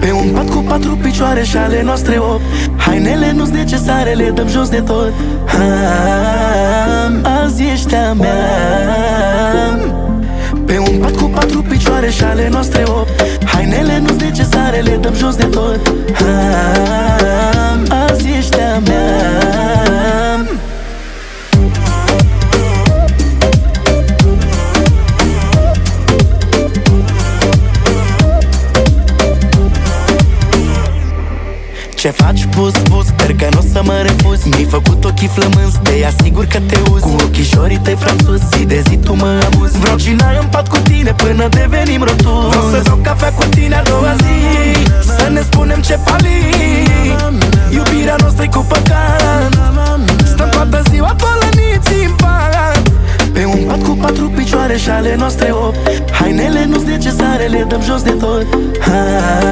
Pe un pat cu 4 picioare și ale noastre 8. Hainele nu-s necesare, le dăm jos de tot. Azi ești a mea. Pe un pat cu 4 picioare și ale noastre 8. Hainele nu-s necesare, le dăm jos de tot. Azi ești a mea. Ce faci, pus, pus, sper că n-o să mă refuzi. Mi-ai făcut ochii flămânzi, te asigur că te uzi. Cu ochișorii tăi franțuz, zi de zi tu mă amuzi. Vreau cina în pat cu tine până devenim rotunzi. Vreau să beau cafea cu tine a doua zi, să ne spunem ce pali. Iubirea noastră-i cu păcat, stăm toată ziua pălăniți în pat. Pe un pat cu 4 picioare și ale noastre 8. Hainele nu-s necesare, le dăm jos de tot.